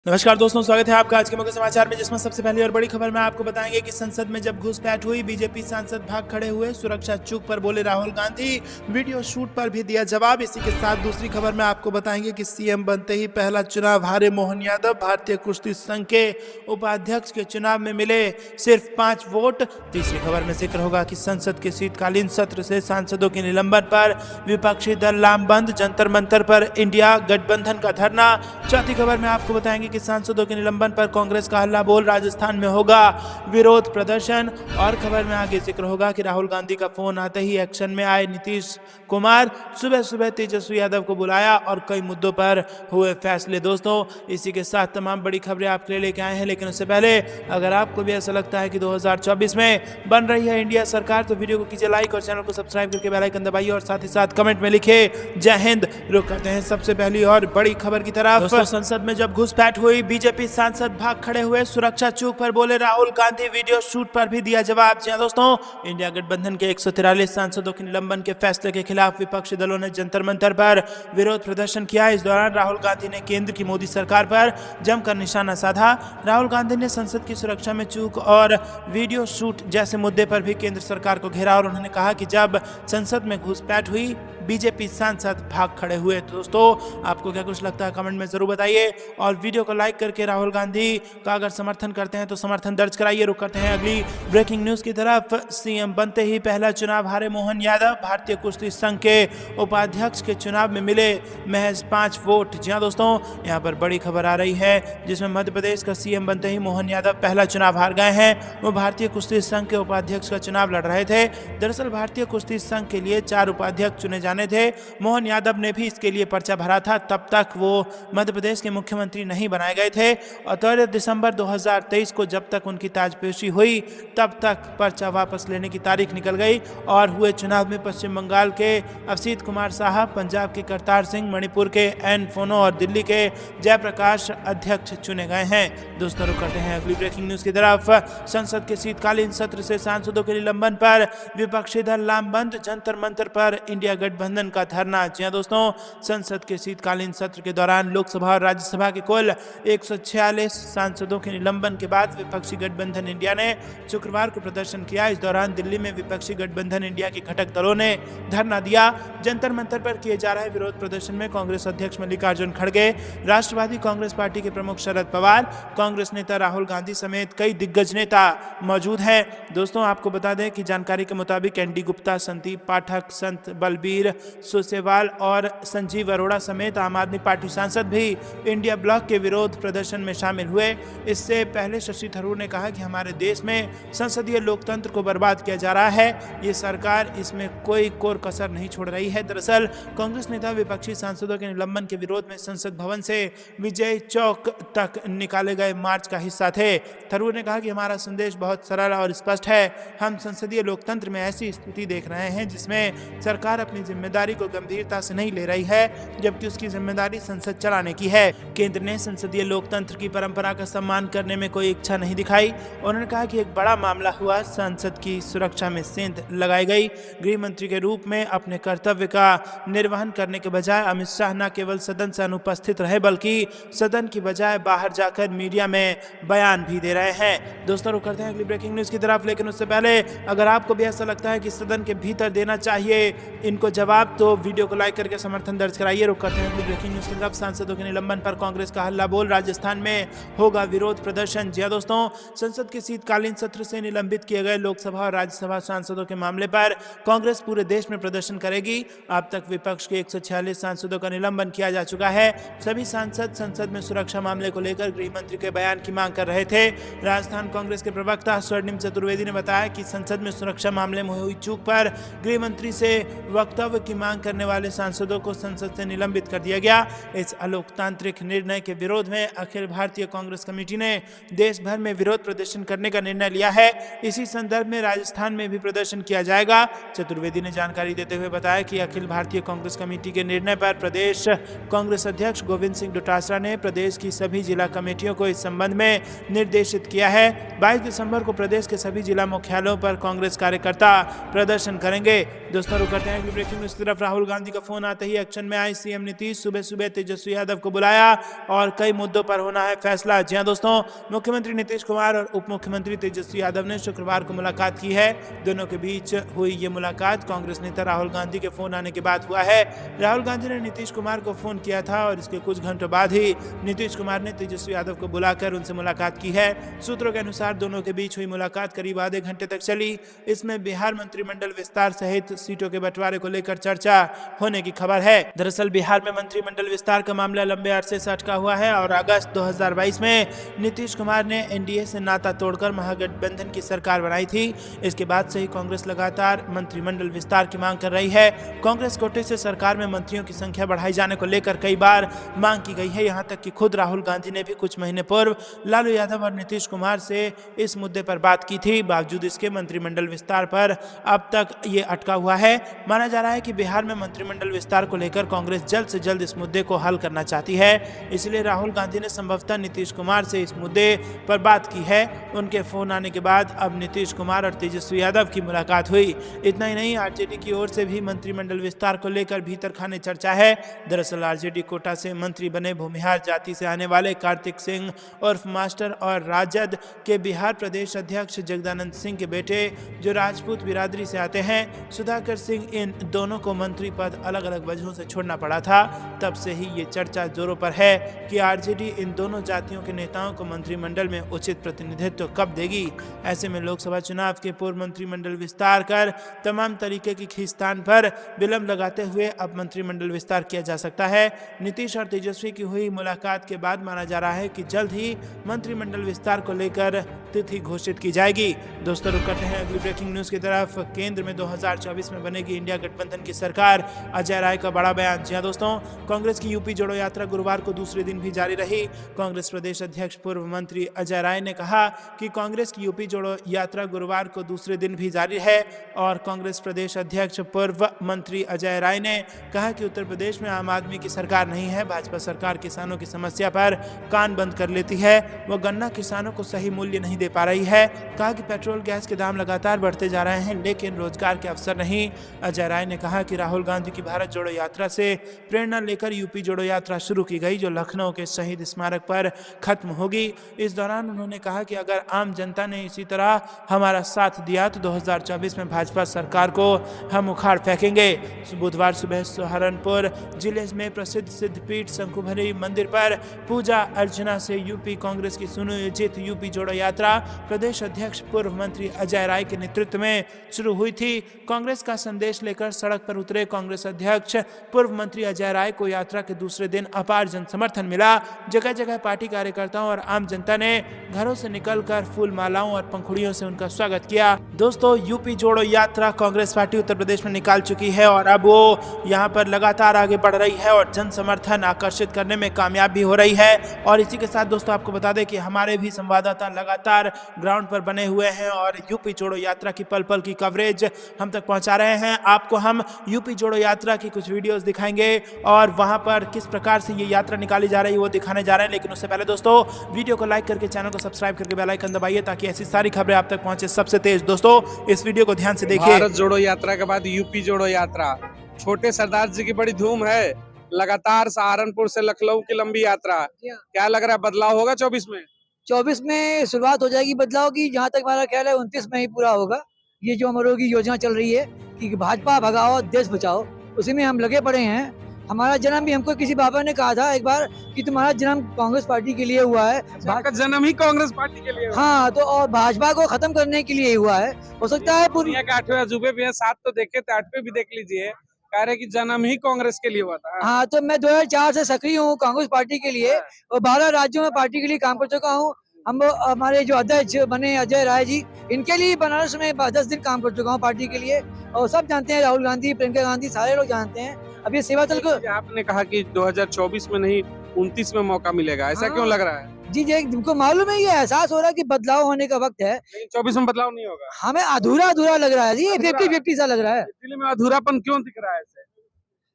नमस्कार दोस्तों, स्वागत है आपका आज के मुख्य समाचार में, जिसमें सबसे पहली और बड़ी खबर में आपको बताएंगे कि संसद में जब घुसपैठ हुई, बीजेपी सांसद भाग खड़े हुए, सुरक्षा चूक पर बोले राहुल गांधी, वीडियो शूट पर भी दिया जवाब। इसी के साथ दूसरी खबर में आपको बताएंगे कि सीएम बनते ही पहला चुनाव हारे मोहन यादव, भारतीय कुश्ती संघ के उपाध्यक्ष के चुनाव में मिले सिर्फ 5 वोट। तीसरी खबर में जिक्र होगा कि संसद के शीतकालीन सत्र से सांसदों के निलंबन पर विपक्षी दल लामबंद, जंतर मंतर पर इंडिया गठबंधन का धरना। चौथी खबर में आपको बताएंगे कि सांसदों के निलंबन पर कांग्रेस का हल्ला बोल, राजस्थान में होगा विरोध प्रदर्शन। और खबर में आगे जिक्र होगा कि राहुल गांधी का फोन आते ही एक्शन में आए नीतीश कुमार, सुबह सुबह तेजस्वी यादव को बुलाया और कई मुद्दों पर हुए फैसले। दोस्तों, इसी के साथ तमाम बड़ी खबरें आपके लिए लेके आए हैं, लेकिन उससे पहले अगर आपको भी ऐसा लगता है कि 2024 में बन रही है इंडिया सरकार, तो वीडियो को कीजिए लाइक और चैनल को सब्सक्राइब करके बेल आइकन दबाइए और साथ ही साथ कमेंट में लिखिए जय हिंद। रुक करते हैं सबसे पहली और बड़ी खबर की तरफ। दोस्तों, संसद में जब घुसपैठ हुई, बीजेपी सांसद भाग खड़े हुए, सुरक्षा चूक पर बोले राहुल गांधी, वीडियो शूट पर भी दिया जवाब। जी दोस्तों, इंडिया गठबंधन के 143 सांसदों के निलंबन के फैसले के खिलाफ विपक्षी दलों ने जंतर मंतर पर विरोध प्रदर्शन किया। इस दौरान राहुल गांधी ने केंद्र की मोदी सरकार पर जमकर निशाना साधा। राहुल गांधी ने संसद की सुरक्षा में चूक और वीडियो शूट जैसे मुद्दे पर भी केंद्र सरकार को घेरा और उन्होंने कहा कि जब संसद में घुसपैठ हुई, बीजेपी सांसद भाग खड़े हुए। दोस्तों, आपको क्या कुछ लगता है कमेंट में जरूर बताइए और वीडियो को लाइक करके राहुल गांधी का अगर समर्थन करते हैं तो समर्थन दर्ज कराइए। रुक करते हैं अगली ब्रेकिंग न्यूज की तरफ। सीएम बनते ही पहला चुनाव हारे मोहन यादव, भारतीय कुश्ती संघ के उपाध्यक्ष के चुनाव में मिले महज 5 वोट। जी हाँ दोस्तों, यहाँ पर बड़ी खबर आ रही है, जिसमें मध्य प्रदेश का सीएम बनते ही मोहन यादव पहला चुनाव हार गए हैं। वो भारतीय कुश्ती संघ के उपाध्यक्ष का चुनाव लड़ रहे थे। दरअसल भारतीय कुश्ती संघ के लिए 4 उपाध्यक्ष चुने जाने थे। मोहन यादव ने भी इसके लिए पर्चा भरा था। तब तक वो मध्य प्रदेश के मुख्यमंत्री नहीं बनाए गए थे और 13 दिसंबर 2023 को जब तक उनकी ताजपोशी हुई, तब तक पर्चा वापस लेने की तारीख निकल गई और हुए चुनाव में पश्चिम बंगाल के अवसीत कुमार साहब, पंजाब के करतार सिंह, मणिपुर के एन फोनो और दिल्ली के जयप्रकाश अध्यक्ष चुने गए हैं। दोस्तों, रुक करते हैं अगली ब्रेकिंग न्यूज की तरफ। संसद के शीतकालीन सत्र से सांसदों के निलंबन पर विपक्षी दल लामबंद, जंतर मंतर पर इंडिया गठबंधन का धरना। जी हां दोस्तों, संसद के शीतकालीन सत्र के दौरान लोकसभा और राज्यसभा के कुल 146 सांसदों के निलंबन के बाद विपक्षी गठबंधन इंडिया ने शुक्रवार को प्रदर्शन किया। इस दौरान दिल्ली में विपक्षी गठबंधन इंडिया के घटक दलों ने धरना दिया। जंतर मंतर पर किए जा रहे विरोध प्रदर्शन में कांग्रेस अध्यक्ष मल्लिकार्जुन खड़गे, राष्ट्रवादी कांग्रेस पार्टी के प्रमुख शरद पवार, कांग्रेस नेता राहुल गांधी समेत कई दिग्गज नेता मौजूद हैं। दोस्तों, आपको बता दें कि जानकारी के मुताबिक एनडी गुप्ता, संदीप पाठक, संत बलबीर सुसेवाल और संजीव अरोड़ा समेत आम आदमी पार्टी सांसद भी इंडिया ब्लॉक के विरोध प्रदर्शन में शामिल हुए। इससे पहले शशि थरूर ने कहा कि हमारे देश में संसदीय लोकतंत्र को बर्बाद किया जा रहा है, ये सरकार इसमें कोई कोर कसर नहीं छोड़ रही है। दरअसल कांग्रेस नेता विपक्षी सांसदों के निलंबन के विरोध में संसद भवन से विजय चौक तक निकाले गए मार्च का हिस्सा थे। थरूर ने कहा कि हमारा संदेश बहुत सरल और स्पष्ट है, हम संसदीय लोकतंत्र में ऐसी स्थिति देख रहे हैं जिसमें सरकार अपनी जिम्मेदारी को गंभीरता से नहीं ले रही है, जबकि उसकी जिम्मेदारी संसद चलाने की है। केंद्र ने संसदीय लोकतंत्र की परंपरा का सम्मान करने में कोई इच्छा नहीं दिखाई। उन्होंने कहा कि एक बड़ा मामला हुआ, संसद की सुरक्षा में सेंध लगाई गई। गृह मंत्री के रूप में अपने कर्तव्य का निर्वहन करने के बजाय अमित शाह न केवल सदन से अनुपस्थित रहे, बल्कि सदन की बजाय बाहर जाकर मीडिया में बयान भी दे रहे हैं। दोस्तों, रुक करते हैं अगली ब्रेकिंग न्यूज की तरफ, लेकिन उससे पहले अगर आपको भी ऐसा लगता है कि सदन के भीतर देना चाहिए इनको जवाब, तो वीडियो को लाइक करके समर्थन दर्ज कराइए। रुक करते हैं ब्रेकिंग न्यूज की तरफ। सांसदों के निलंबन पर कांग्रेस का हल्ला बोल, राजस्थान में होगा विरोध प्रदर्शन। जी हां दोस्तों, संसद के शीतकालीन सत्र से निलंबित किए गए लोकसभा और राज्यसभा सांसदों के मामले पर कांग्रेस पूरे देश में प्रदर्शन करेगी। अब तक विपक्ष के 146 सांसदों का निलंबन किया जा चुका है। सभी सांसद संसद में सुरक्षा मामले को लेकर गृह मंत्री के बयान की मांग कर रहे थे। राजस्थान कांग्रेस के प्रवक्ता स्वर्णिम चतुर्वेदी ने बताया कि संसद में सुरक्षा मामले में हुई चूक पर गृह मंत्री से वक्तव्य की मांग करने वाले सांसदों को संसद से निलंबित कर दिया गया। इस अलोकतांत्रिक निर्णय के विरोध में अखिल भारतीय कांग्रेस कमेटी ने देश भर में विरोध प्रदर्शन करने का निर्णय लिया है। इसी संदर्भ में राजस्थान में भी प्रदर्शन किया जाएगा। चतुर्वेदी ने जानकारी देते हुए बताया कि अखिल भारतीय कांग्रेस कमेटी के निर्णय पर प्रदेश कांग्रेस अध्यक्ष गोविंद सिंह डोटासरा ने प्रदेश की सभी जिला कमेटियों को इस संबंध में निर्देशित किया है। 22 दिसंबर को प्रदेश के सभी जिला मुख्यालयों पर कांग्रेस कार्यकर्ता प्रदर्शन करेंगे। दोस्तों रुक करते हैं ब्रेकिंग न्यूज की तरफ। राहुल गांधी का फोन आते ही एक्शन में आए सीएम नीतीश। सुबह सुबह तेजस्वी यादव को बुलाया और कई मुद्दों पर होना है फैसला। जी हां दोस्तों, मुख्यमंत्री नीतीश कुमार और उप मुख्यमंत्री तेजस्वी यादव ने शुक्रवार को मुलाकात की है। दोनों के बीच हुई ये मुलाकात कांग्रेस नेता राहुल गांधी के फोन आने के बाद हुआ है। राहुल गांधी ने नीतीश कुमार को फोन किया था और इसके कुछ घंटों बाद ही नीतीश कुमार ने तेजस्वी यादव को बुलाकर उनसे मुलाकात की है। सूत्रों के अनुसार दोनों के बीच हुई मुलाकात करीब आधे घंटे तक चली। इसमें बिहार मंत्रिमंडल विस्तार सहित सीटों के बंटवारे को लेकर चर्चा होने की खबर है। दरअसल बिहार में मंत्रिमंडल विस्तार का मामला लंबे अरसे से अटका हुआ है और अगस्त 2022 में नीतीश कुमार ने एनडीए से नाता तोड़कर महागठबंधन की सरकार बनाई थी। इसके बाद से ही कांग्रेस लगातार मंत्रिमंडल विस्तार की मांग कर रही है। कांग्रेस कोटे से सरकार में मंत्रियों की संख्या बढ़ाई जाने को लेकर कई बार मांग की गई है। यहाँ तक कि खुद राहुल गांधी ने भी कुछ महीने पूर्व लालू यादव और नीतीश कुमार से इस मुद्दे पर बात की थी। बावजूद इसके मंत्रिमंडल विस्तार पर अब तक ये अटका हुआ है। माना जा रहा है कि बिहार में मंत्रिमंडल विस्तार को लेकर कांग्रेस जल्द से जल्द इस मुद्दे को हल करना चाहती है। इसलिए राहुल गांधी ने संभवतः नीतीश कुमार से इस मुद्दे पर बात की है। उनके फोन आने के बाद अब नीतीश कुमार और तेजस्वी यादव की मुलाकात हुई। इतना ही नहीं, आरजेडी की ओर से भी मंत्रिमंडल विस्तार को लेकर भीतर खाने चर्चा है। दरअसल आरजेडी कोटा से मंत्री बने भूमिहार जाति से आने वाले कार्तिक सिंह उर्फ मास्टर और राजद के बिहार प्रदेश अध्यक्ष जगदानंद सिंह के बेटे जो राजपूत बिरादरी से आते हैं सुधाकर सिंह, इन दोनों को मंत्री पद अलग अलग वजहों से छोड़ना पड़ा था। तब से ही ये चर्चा जोरों पर है कि आरजेडी इन दोनों जातियों के नेताओं को मंत्रिमंडल में उचित प्रतिनिधित्व कब देगी। ऐसे में लोकसभा चुनाव के पूर्व मंत्रिमंडल विस्तार कर तमाम तरीके की खींचतान पर विलंब लगाते हुए अब मंत्रिमंडल विस्तार किया जा सकता है। नीतीश और तेजस्वी की हुई मुलाकात के बाद माना जा रहा है कि जल्द ही मंत्रिमंडल विस्तार को लेकर तिथि घोषित की जाएगी। दोस्तों रुक करते हैं अगली ब्रेकिंग न्यूज की तरफ। केंद्र में 2024 में बनेगी इंडिया गठबंधन की सरकार, अजय राय का बड़ा बयान। जी हां दोस्तों, कांग्रेस की यूपी जोड़ो यात्रा गुरुवार को दूसरे दिन भी जारी रही। कांग्रेस प्रदेश अध्यक्ष पूर्व मंत्री अजय राय ने कहा कि कांग्रेस की यूपी जोड़ो यात्रा गुरुवार को दूसरे दिन भी जारी है। और कांग्रेस प्रदेश अध्यक्ष पूर्व मंत्री अजय राय ने कहा कि उत्तर प्रदेश में आम आदमी की सरकार नहीं है। भाजपा सरकार किसानों की समस्या पर कान बंद कर लेती है। वो गन्ना किसानों को सही मूल्य नहीं दे पा रही है। कहा कि पेट्रोल गैस के दाम लगातार बढ़ते जा रहे हैं लेकिन रोजगार के अवसर नहीं। अजय राय ने कहा कि राहुल गांधी की भारत जोड़ो यात्रा से प्रेरणा लेकर यूपी जोड़ो यात्रा शुरू की गई जो लखनऊ के शहीद स्मारक पर खत्म होगी। इस दौरान उन्होंने कहा कि अगर आम जनता ने इसी तरह हमारा साथ दिया तो 2024 में भाजपा सरकार को हम उखाड़ फेंकेंगे। बुधवार सुबह सहारनपुर जिले में प्रसिद्ध सिद्धपीठ शंकुभरी मंदिर पर पूजा अर्चना से यूपी कांग्रेस की सुनियोजित यूपी जोड़ो यात्रा प्रदेश अध्यक्ष पूर्व मंत्री अजय राय के नेतृत्व में शुरू हुई थी। कांग्रेस का संदेश लेकर सड़क पर उतरे कांग्रेस अध्यक्ष पूर्व मंत्री अजय राय को यात्रा के दूसरे दिन अपार जन समर्थन मिला। जगह जगह पार्टी कार्यकर्ताओं और आम जनता ने घरों से निकलकर फूल मालाओं और पंखुड़ियों से उनका स्वागत किया। दोस्तों, यूपी जोड़ो यात्रा कांग्रेस पार्टी उत्तर प्रदेश में निकाल चुकी है और अब वो यहाँ पर लगातार आगे बढ़ रही है और जन समर्थन आकर्षित करने में कामयाब भी हो रही है। और इसी के साथ दोस्तों आपको बता दें कि हमारे भी संवाददाता लगातार ग्राउंड पर बने हुए हैं और यूपी जोड़ो यात्रा की पल पल की कवरेज हम तक पहुंचा रहे हैं। आपको हम यूपी जोड़ो यात्रा की कुछ वीडियोस दिखाएंगे और वहां पर किस प्रकार से ये यात्रा निकाली जा रही है वो दिखाने जा रहे हैं। लेकिन उससे पहले दोस्तों वीडियो को लाइक करके चैनल को सब्सक्राइब करके बेल आइकन दबाइए ताकि ऐसी सारी खबरें आप तक पहुंचे सबसे तेज। दोस्तों इस वीडियो को ध्यान से देखिए। भारत जोड़ो यात्रा के बाद यूपी जोड़ो यात्रा, छोटे सरदार जी की बड़ी धूम है। लगातार सहारनपुर से लखनऊ की लंबी यात्रा, क्या लग रहा है बदलाव होगा 24 में? 24 में शुरुआत हो जाएगी बदलाव की। जहाँ तक हमारा ख्याल है 29 में ही पूरा होगा। ये जो हमारों की योजना चल रही है कि भाजपा भगाओ देश बचाओ, उसी में हम लगे पड़े हैं। हमारा जन्म भी, हमको किसी बाबा ने कहा था एक बार कि तुम्हारा जन्म कांग्रेस पार्टी के लिए हुआ है। आपका जन्म ही कांग्रेस पार्टी के लिए हुआ। हाँ, तो और भाजपा को खत्म करने के लिए हुआ है। हो सकता है पूरी दुनिया के 8वें अजूबे भी हैं, 7 तो देखे थे, 8वें भी देख लीजिए। कह रहे कि जन्म ही कांग्रेस के लिए हुआ था। हाँ, तो मैं 2004 से सक्रिय हूँ कांग्रेस पार्टी के लिए और 12 राज्यों में पार्टी के लिए काम कर चुका हूँ। हम हमारे जो अध्यक्ष बने अजय राय जी, इनके लिए बनारस में 10 दिन काम कर चुका हूँ पार्टी के लिए। और सब जानते हैं, राहुल गांधी, प्रियंका गांधी, सारे लोग जानते हैं। अब ये सेवा दल को आपने कहा कि 2024 में नहीं 29 में मौका मिलेगा, ऐसा क्यों लग रहा है? जी जी, तुमको मालूम है, ये एहसास हो रहा है कि बदलाव होने का वक्त है। 24 में बदलाव नहीं होगा। हमें अधूरा अधूरा लग रहा है जी, 50-50 सा लग रहा है। दिल्ली में अधूरापन क्यों दिख रहा है?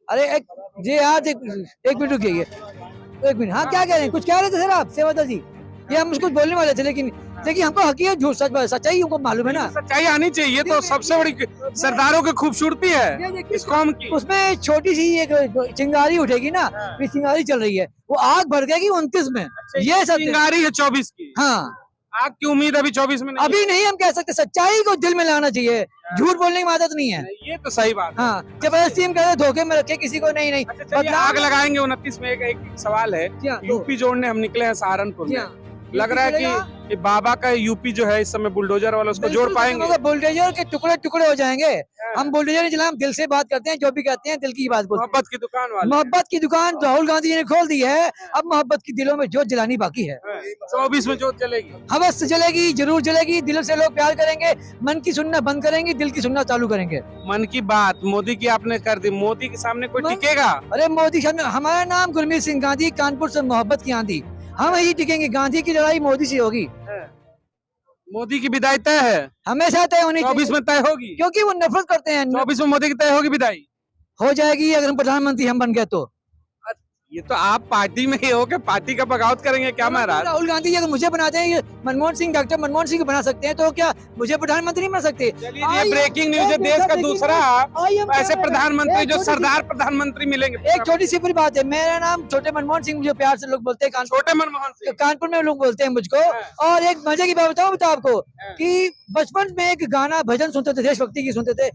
अरे जी यार, एक मिनट रुकिए, एक मिनट। हाँ, क्या कह रहे हैं? कुछ कह रहे थे सर आप सेवादल जी? ये हम कुछ बोलने वाले थे लेकिन देखिए हमको हकीकत झूठ सच्चाई हमको मालूम है ना। सच्चाई आनी चाहिए, तो सबसे बड़ी सरदारों की खूबसूरती ये है देखिए, इस कौम की। उसमें छोटी सी एक चिंगारी उठेगी ना, ये चिंगारी चल रही है, वो आग भड़ गएगी 29 में। ये सब चिंगारी है 24 की। हाँ, आग की उम्मीद अभी 24 में नहीं अभी नहीं हम कह सकते, सच्चाई को दिल में लाना चाहिए, झूठ बोलने की आदत नहीं है। है। ये तो सही बात है। हाँ, जबरदस्ती हम कहते धोखे में रखे किसी को, नहीं नहीं। अच्छा चलिए, आग लगाएंगे 29 में। एक सवाल है, क्या? यूपी जोड़ने हम निकले हैं सहारनपुर में, क्या? लग रहा है कि ये बाबा का यूपी जो है इस समय बुलडोजर वाला उसको जोड़ पाएंगे। बुलडोजर के टुकड़े टुकड़े हो जाएंगे। हम बुलडोजर नहीं चला, हम दिल से बात करते हैं, जो भी कहते हैं दिल की बात बोलते हैं। मोहब्बत की दुकान वाले। मोहब्बत की दुकान राहुल गांधी जी ने खोल दी है, अब मोहब्बत की दिलों में जोत जलानी बाकी है। 24 में जोत जलेगी। हवस से जलेगी, जरूर जलेगी, दिल से लोग प्यार करेंगे, मन की सुनना बंद करेंगे, दिल की सुनना चालू करेंगे। मन की बात मोदी की आपने कर दी, मोदी के सामने कोई मन- टिकेगा? अरे मोदी साहब, हमारा नाम गुरमीत सिंह गांधी, कानपुर से मोहब्बत की आंधी, हम यही टिकेंगे। गांधी की लड़ाई मोदी से होगी, मोदी की विदाई तय है, हमेशा तय होनी 24 चाहिए, में तय होगी। क्योंकि वो नफरत करते हैं। 24 में मोदी की तय होगी विदाई। हो जाएगी अगर हम प्रधानमंत्री हम बन गए तो। ये तो आप पार्टी में ही हो के पार्टी का बगावत करेंगे क्या महाराज? राहुल गांधी जी अगर मुझे बनाते हैं, ये मनमोहन सिंह, डॉक्टर मनमोहन सिंह को बना सकते हैं, तो क्या मुझे प्रधानमंत्री नहीं बना सकते? चलिए, ये ब्रेकिंग न्यूज है, देश का दूसरा ऐसे प्रधानमंत्री जो सरदार प्रधानमंत्री मिलेंगे। एक छोटी सी बात है, मेरा नाम छोटे मनमोहन सिंह, मुझे प्यार से लोग बोलते हैं, छोटे मनमोहन सिंह। कानपुर में लोग बोलते हैं मुझको। और एक मजे की बात बताऊं आपको कि बचपन में एक गाना भजन सुनते थे, देशभक्ति की सुनते थे,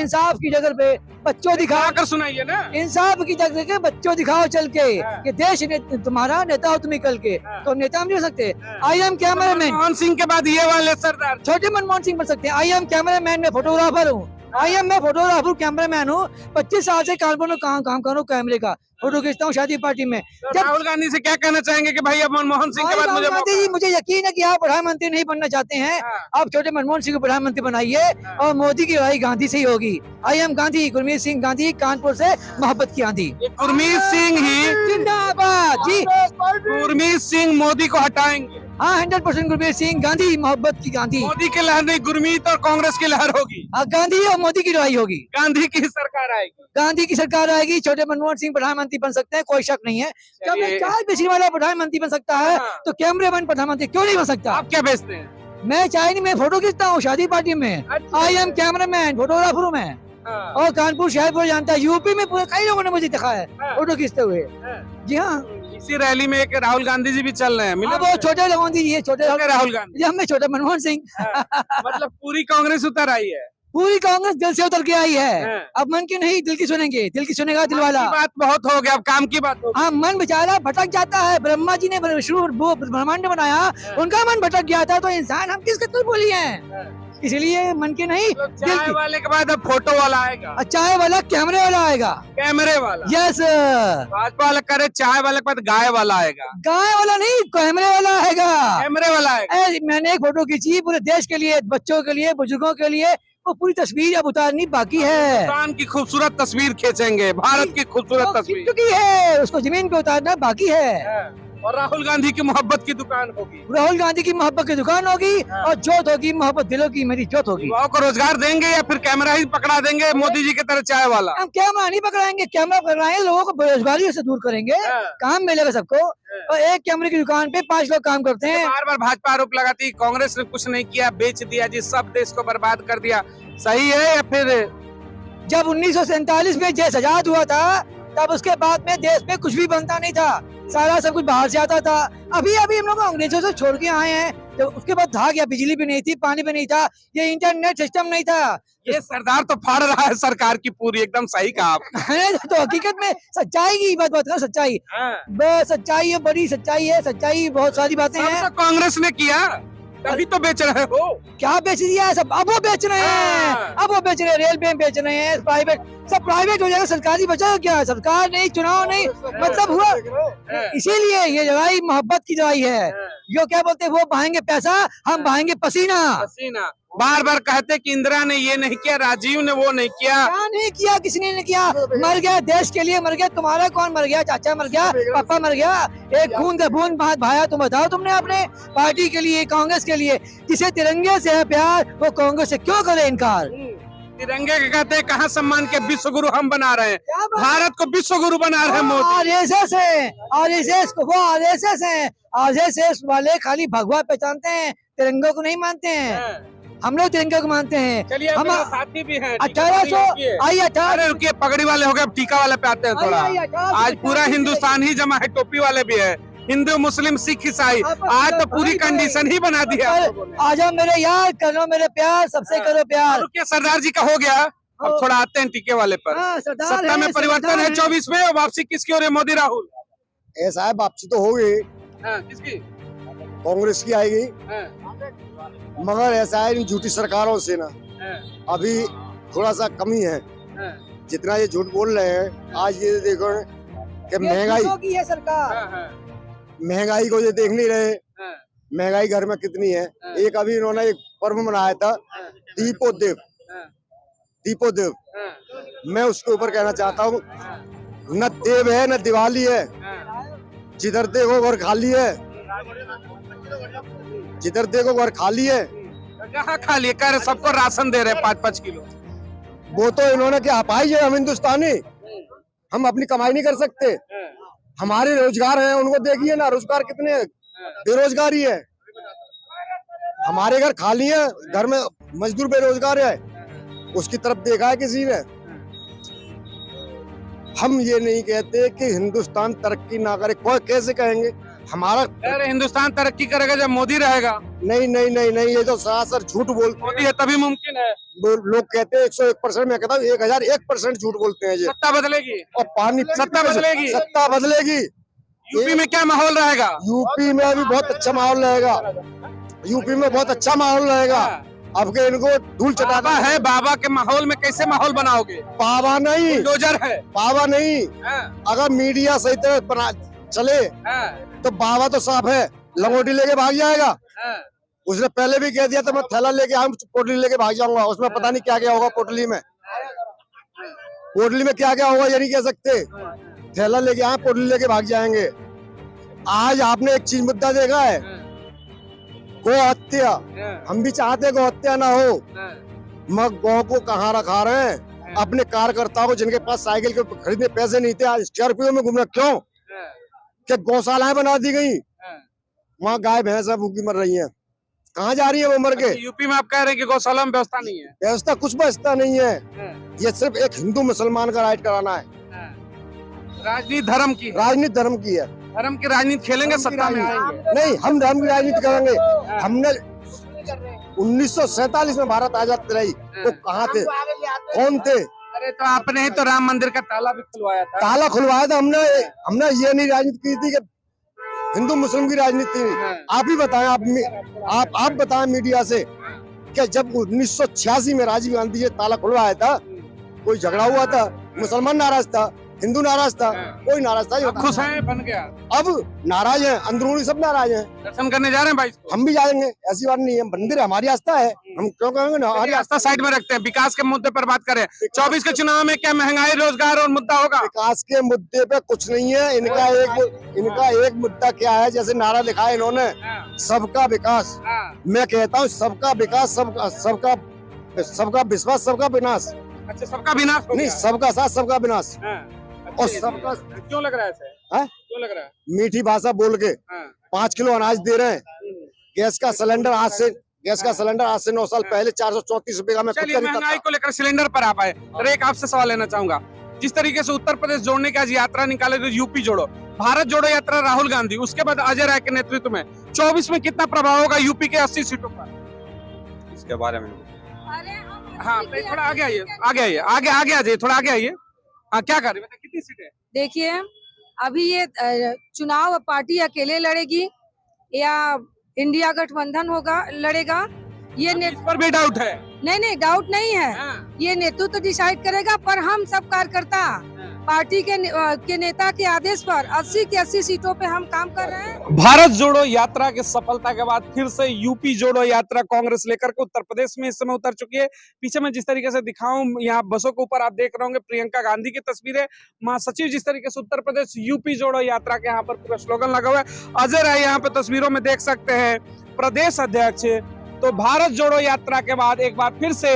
इंसाफ की जगह पे बच्चों दिखाओ, कर सुनाइए ना। इंसाफ की जगह पे बच्चों दिखाओ चल के, कि देश तुम्हारा नेता हो तुम्हें कल के, तो हम नेता हम नहीं हो सकते। I am cameraman, Manmohan Singh के बाद ये वाले सरदार छोटे मनमोहन सिंह बन सकते हैं। आई एम कैमरामैन, मैं फोटोग्राफर हूँ। आई एम मैं फोटोग्राफर कैमरामैन हूँ, 25 साल से कानपुर में काम कर रहा हूँ, कैमरे का फोटो खींचता हूँ शादी पार्टी में। तो राहुल गांधी से क्या कहना चाहेंगे कि भाई अब मनमोहन सिंह के बाद राहुल गांधी जी, मुझे यकीन है कि आप प्रधानमंत्री नहीं बनना चाहते हैं, आप छोटे मनमोहन सिंह को प्रधानमंत्री बनाइए, और मोदी की लड़ाई गांधी से ही होगी। आई एम गांधी, गुरमीत सिंह गांधी, कानपुर से मोहब्बत की आंधी। गुरमीत सिंह ही जिंदाबाद जी, गुरमीत सिंह मोदी को हटाएंगे। हाँ 100% गुरमीत सिंह गांधी, मोहब्बत की गांधी। मोदी की लहर नहीं, गुरमीत और कांग्रेस की लहर होगी। गांधी और मोदी की लड़ाई होगी, गांधी की सरकार आएगी। गांधी की सरकार आएगी, छोटे मनमोहन सिंह प्रधानमंत्री बन सकते हैं, कोई शक नहीं है। जब एक चाय बेचने वाला प्रधानमंत्री बन सकता है, तो कैमरामैन प्रधानमंत्री क्यों नहीं बन सकता? आप क्या बेचते हैं? मैं चाय नहीं, मैं फोटो खींचता हूँ शादी पार्टी में। आई एम कैमरामैन, फोटोग्राफर हूँ मैं। और कानपुर शहर पूरा जानता है, यूपी में पूरे कई लोगों ने मुझे देखा है फोटो खींचते हुए। जी हाँ, इसी रैली में एक राहुल गांधी जी भी चल रहे हैं। अब वो छोटे लोगों की, छोटे राहुल गांधी, जी हमें छोटे मनमोहन सिंह। मतलब पूरी कांग्रेस उतर आई है, पूरी कांग्रेस दिल से उतर के आई है। अब मन की नहीं, दिल की सुनेंगे, दिल की सुनेगा दिल वाला। बात बहुत हो गया, अब काम की बात हो। हाँ, मन बेचारा भटक जाता है, ब्रह्मा जी ने ब्रह्मांड बनाया, उनका मन भटक गया था, तो इंसान हम किस कदर बोली है, इसलिए मन की नहीं, चाय वाले के बाद अब फोटो वाला आएगा, चाय वाला कैमरे वाला आएगा। कैमरे वाला, यस, भाजपा वाला करे, चाय वाले के बाद गाय वाला आएगा। गाय वाला नहीं, कैमरे वाला आएगा। कैमरे वाला आएगा। मैंने एक फोटो खींची पूरे देश के लिए, बच्चों के लिए, बुजुर्गों के लिए, वो पूरी तस्वीर अब उतारनी बाकी है। हिंदुस्तान की खूबसूरत तस्वीर खींचेंगे, भारत की खूबसूरत तस्वीर चुकी है, उसको जमीन पे उतारना बाकी है। और राहुल गांधी की मोहब्बत की दुकान होगी। राहुल गांधी की मोहब्बत की दुकान होगी, और जोत होगी, मोहब्बत दिलों की मेरी जोत होगी। युवाओं को रोजगार देंगे या फिर कैमरा ही पकड़ा देंगे मोदी जी की तरह चाय वाला? हम कैमरा नहीं पकड़ाएंगे, कैमरा पकड़ाएंगे, लोगों को बेरोजगारी से दूर करेंगे, काम मिलेगा सबको। और एक कैमरे की दुकान पे 5 लोग काम करते हैं। बार बार भाजपा आरोप लगाती कांग्रेस ने कुछ नहीं किया, बेच दिया जी, सब देश को बर्बाद कर दिया, सही है या फिर? जब 1947 में देश आजाद हुआ था, तब उसके बाद में देश में कुछ भी बनता नहीं था, सारा सब कुछ बाहर से आता था। अभी हम लोग अंग्रेजों से छोड़ के आए हैं, तो उसके बाद था क्या, बिजली भी नहीं थी, पानी भी नहीं था, ये इंटरनेट सिस्टम नहीं था। ये सरदार तो फाड़ रहा है सरकार की पूरी, एकदम सही कहा आप। तो हकीकत में सच्चाई की बात कर, सच्चाई सच्चाई है, बड़ी सच्चाई है, सच्चाई बहुत सारी बातें हैं। तो कांग्रेस ने किया, तभी तो बेच रहे हो। क्या बेच दिया है सब? अब वो बेच रहे हैं, अब वो बेच रहे हैं, रेलवे में बेच रहे हैं, प्राइवेट, सब प्राइवेट हो जाएगा, सरकारी बचा क्या? सरकार नहीं, चुनाव नहीं, मतलब हुआ। इसीलिए ये लड़ाई मोहब्बत की लड़ाई है। जो क्या बोलते हैं, वो बहाएंगे पैसा, हम बहाएंगे पसीना। पसीना बार बार कहते कि इंदिरा ने ये नहीं किया, राजीव ने वो नहीं किया। क्या नहीं किया, किसी ने नहीं किया, मर गया, देश के लिए मर गया। तुम्हारा कौन मर गया? चाचा मर गया, पापा मर गया, एक खून का बूंद भाया। तुम बताओ, तुमने अपने पार्टी के लिए, कांग्रेस के लिए, जिसे तिरंगे से है प्यार, वो कांग्रेस से क्यों करे इनकार? तिरंगे के कहते हैं कहाँ सम्मान के विश्व गुरु हम बना रहे हैं, भारत को विश्व गुरु बना रहे हैं मोदी। आरएसएस है, आरएसएस को वो आरएसएस है, आरएसएस वाले खाली भगवा पहचानते हैं, तिरंगे को नहीं मानते हैं। हम लोग तिरंगे को मानते हैं। चलिए हम मेरे साथी भी हैं 1800 आइए 18 अरे रुकिए, पगड़ी वाले हो गए, अब टीका वाले पे आते हैं थोड़ा। आज पूरा हिंदुस्तान ही जमा है, टोपी वाले भी है, हिंदू मुस्लिम सिख ईसाई, आज तो पूरी कंडीशन ही बना दिया। आ जाओ मेरे यार, करो मेरे प्यार, सबसे करो प्यार। रुकिए, सरदार जी का हो गया, अब थोड़ा आते हैं टीके वाले पर। सत्ता में परिवर्तन है 24 में, और वापसी किसकी हो रही है? मोदी राहुल? ऐसा है, वापसी तो हो गई, किसकी? कांग्रेस की आएगी, मगर ऐसा है इन झूठी सरकारों से ना अभी थोड़ा सा कमी है। जितना ये झूठ बोल रहे हैं, आज ये देखो कि महंगाई है सरकार, महंगाई को ये देख नहीं रहे, महंगाई घर में कितनी है। एक अभी इन्होंने एक पर्व मनाया था, दीपोत्सव, दीपोत्सव। मैं उसके ऊपर कहना चाहता हूँ, न देव है न दिवाली है, जिधर देखो घर खाली है, जिधर देखो घर खाली है। कहाँ खाली है? कह रहे सबको राशन दे रहे 5-5 किलो। वो तो इन्होंने क्या हपाई है, हम हिंदुस्तानी, हम अपनी कमाई नहीं कर सकते, हमारे रोजगार है, उनको देखिए ना रोजगार कितने बेरोजगारी है। हमारे घर खाली है, घर में मजदूर बेरोजगार है, उसकी तरफ देखा है किसी ने? हम ये नहीं कहते कि हिंदुस्तान तरक्की ना करे, कोई कैसे कहेंगे? हमारा अरे हिंदुस्तान तरक्की करेगा जब मोदी रहेगा। नहीं नहीं नहीं नहीं, ये तो सरासर झूठ बोलते मोदी है तभी मुमकिन है। लोग कहते हैं 101%, मैं कहता हूँ 1001% झूठ बोलते हैं ये। सत्ता बदलेगी और पानी सत्ता बदलेगी, सत्ता बदलेगी। यूपी में क्या माहौल रहेगा? यूपी में अभी बहुत अच्छा माहौल रहेगा, यूपी में बहुत अच्छा माहौल रहेगा। अब के इनको धूल चटाना है, बाबा के माहौल में कैसे माहौल बनाओगे? पावा नहीं, डोजर है, पावा नहीं। अगर मीडिया सही तरह बना चले तो बाबा तो साफ है, लंगोटी लेके भाग जाएगा। उसने पहले भी कह दिया था, मैं थैला लेके आऊं, पोटली लेके भाग जाऊंगा। उसमें पता नहीं क्या क्या होगा पोटली में, पोटली में क्या क्या होगा ये नहीं कह सकते। थैला लेके आए, पोटली लेके भाग जाएंगे। आज आपने एक चीज मुद्दा देखा है, गौ हत्या। हम भी चाहते गौ हत्या ना हो, मगर गौ को कहाँ रखा रहे हैं? अपने कार्यकर्ताओं को, जिनके पास साइकिल के खरीदने पैसे नहीं थे, आज स्कॉर्पियो में घूमना क्यों? क्या गौशालाएं बना दी गई, वहाँ गाय भैंस भूखी मर रही हैं। कहाँ जा रही है वो मर के? यूपी में आप कह रहे हैं कि गौशाला में व्यवस्था नहीं है? व्यवस्था कुछ व्यवस्था नहीं है, ये सिर्फ एक हिंदू मुसलमान का राइट कराना है। राजनीति धर्म की, राजनीति धर्म की है। धर्म की राजनीति खेलेंगे, सत्ता में आएंगे? नहीं, हम धर्म की राजनीति करेंगे। हमने 1947 में भारत आजाद रही, वो कहाँ थे, कौन थे? अरे तो आपने ही तो राम मंदिर का ताला भी खुलवाया था। ताला खुलवाया था हमने। हमने ये नहीं राजनीति की थी कि हिंदू मुस्लिम की राजनीति। आप ही बताएं, आप बताएं मीडिया से कि जब 1986 में राजीव गांधी जी ताला खुलवाया था, कोई झगड़ा हुआ था? मुसलमान नाराज था, हिंदू नाराज था, कोई नाराज था? खुश हैं, बन गया। अब नाराज हैं, अंदरूनी सब नाराज हैं। दर्शन करने जा रहे हैं भाई? हम भी जाएंगे, ऐसी बात नहीं है, मंदिर हमारी आस्था है, हम क्यों कहेंगे ना? हमारी आस्था साइड में रखते हैं, विकास के मुद्दे पर बात करें। 24 के चुनाव में क्या महंगाई, रोजगार और मुद्दा होगा? विकास के मुद्दे पे कुछ नहीं है। इनका एक मुद्दा क्या है, जैसे नारा लिखा है इन्होंने, सबका विकास। मैं कहता हूँ सबका विकास, सबका विश्वास, सबका विनाश। अच्छा, सबका विनाश नहीं, सबका साथ सबका विनाश। और सबका क्यों लग रहा है ऐसे? क्यों लग रहा है? मीठी भाषा बोल के 5 किलो अनाज दे रहे हैं। गैस का सिलेंडर आज से 9 साल पहले 434 रुपए का मैं खुद खरीदता था। महंगाई को लेकर सिलेंडर पर आप आए, तो एक आपसे सवाल लेना चाहूंगा। जिस तरीके से उत्तर प्रदेश जोड़ने की आज यात्रा निकाले, जो यूपी जोड़ो, भारत जोड़ो यात्रा राहुल गांधी, उसके बाद अजय राय के नेतृत्व में 24 में कितना प्रभाव होगा यूपी के 80 सीटों पर? इसके बारे में हाँ, थोड़ा आगे आइए, आगे आ जाइए, थोड़ा आगे आइए। हाँ, क्या कर रहे हैं? कितनी सीटें? देखिए, अभी ये चुनाव पार्टी अकेले लड़ेगी या इंडिया गठबंधन होगा, लड़ेगा, ये इस पर भी डाउट है? नहीं, डाउट नहीं है। ये नेतृत्व तो डिसाइड करेगा, पर हम सब कार्यकर्ता पार्टी के नेता के आदेश पर 80 की 80 सीटों पे हम काम कर रहे हैं। भारत जोड़ो यात्रा की सफलता के बाद फिर से यूपी जोड़ो यात्रा कांग्रेस लेकर के उत्तर प्रदेश में इस समय उतर चुकी है। पीछे मैं जिस तरीके से दिखाऊं, यहाँ बसों के ऊपर आप देख रहे होंगे प्रियंका गांधी की तस्वीरें, महासचिव जिस तरीके से उत्तर प्रदेश यूपी जोड़ो यात्रा के यहाँ पर पूरा स्लोगन लगा हुआ है। अजय राय यहाँ पे तस्वीरों में देख सकते हैं, प्रदेश अध्यक्ष। तो भारत जोड़ो यात्रा के बाद एक बार फिर से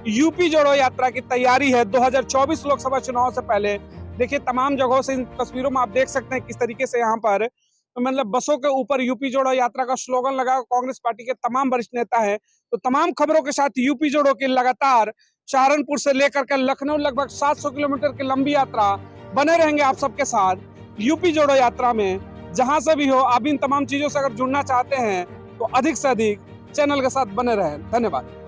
यूपी जोड़ो यात्रा की तैयारी है 2024 लोकसभा चुनाव से पहले। देखिए तमाम जगहों से इन तस्वीरों में आप देख सकते हैं किस तरीके से यहाँ पर मतलब बसों के ऊपर यूपी जोड़ो यात्रा का स्लोगन लगा। कांग्रेस पार्टी के तमाम वरिष्ठ नेता हैं। तो तमाम खबरों के साथ यूपी जोड़ो की लगातार सहारनपुर से लेकर के लखनऊ लगभग 700 किलोमीटर की लंबी यात्रा बने रहेंगे आप सबके साथ यूपी जोड़ो यात्रा में। जहां से भी हो आप इन तमाम चीजों से अगर जुड़ना चाहते हैं तो अधिक से अधिक चैनल के साथ बने रहें। धन्यवाद।